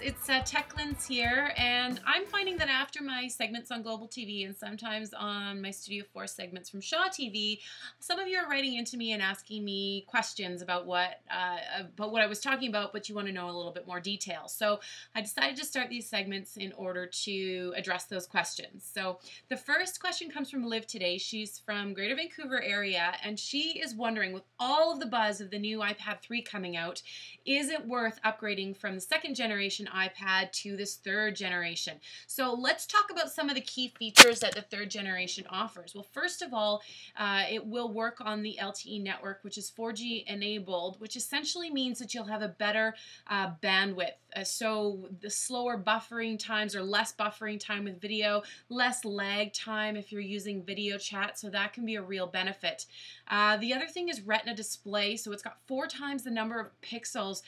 it's TechLinz here, and I'm finding that after my segments on Global TV and sometimes on my Studio 4 segments from Shaw TV, some of you are writing into me and asking me questions about what I was talking about, but you want to know a little bit more detail. So I decided to start these segments in order to address those questions. So the first question comes from Liv today. She's from Greater Vancouver area, and she is wondering, with all of the buzz of the new iPad 3 coming out, is it worth upgrading from the second generation iPad to this third generation? So let's talk about some of the key features that the third generation offers. Well, first of all, it will work on the LTE network, which is 4G enabled, which essentially means that you'll have a better bandwidth. So the slower buffering times or less buffering time with video, less lag time if you're using video chat, so that can be a real benefit. The other thing is Retina display, so it's got 4 times the number of pixels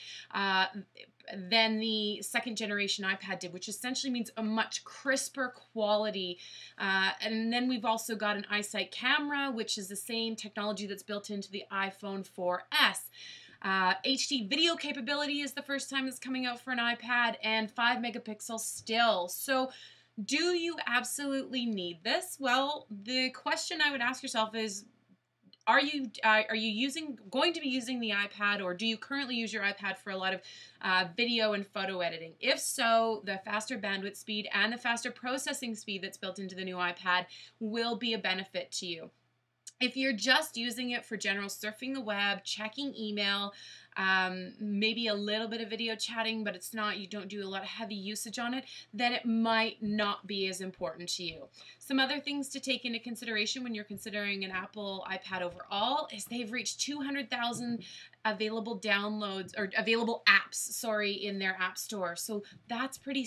than the second generation iPad did, which essentially means a much crisper quality. And then we've also got an iSight camera, which is the same technology that's built into the iPhone 4S. HD video capability is the first time it's coming out for an iPad, and 5 megapixels still. So do you absolutely need this? Well, the question I would ask yourself is, are you going to be using the iPad, or do you currently use your iPad for a lot of video and photo editing? If so, the faster bandwidth speed and the faster processing speed that's built into the new iPad will be a benefit to you. If you're just using it for general surfing the web, checking email, maybe a little bit of video chatting, but you don't do a lot of heavy usage on it, then it might not be as important to you. Some other things to take into consideration when you're considering an Apple iPad overall is they've reached 200,000 available downloads, or available apps, sorry, in their app store. So that's pretty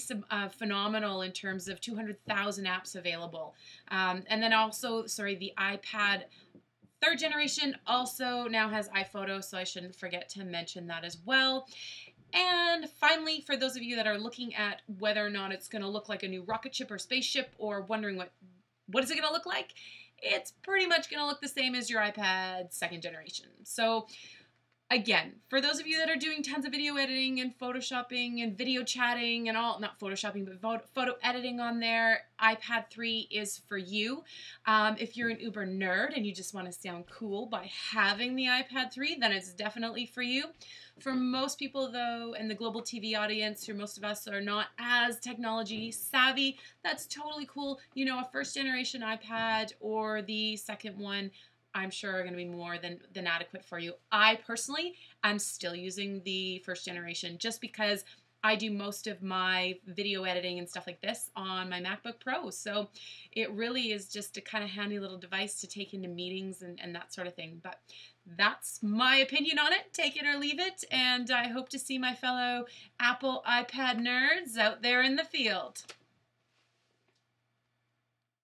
phenomenal in terms of 200,000 apps available. And then also, sorry, the iPad third generation also now has iPhoto, so I shouldn't forget to mention that as well. And finally, for those of you that are looking at whether or not it's going to look like a new rocket ship or spaceship, or wondering what is it going to look like, it's pretty much going to look the same as your iPad second generation. So again, for those of you that are doing tons of video editing and photoshopping and video chatting and all, not photoshopping, but photo editing on there, iPad 3 is for you. If you're an uber nerd and you just want to sound cool by having the iPad 3, then it's definitely for you. For most people, though, in the global TV audience, or most of us are not as technology savvy, that's totally cool. You know, a first generation iPad or the second one, I'm sure are going to be more than adequate for you. I personally am still using the first generation just because I do most of my video editing and stuff like this on my MacBook Pro. So it really is just a kind of handy little device to take into meetings and that sort of thing. But that's my opinion on it. Take it or leave it. And I hope to see my fellow Apple iPad nerds out there in the field.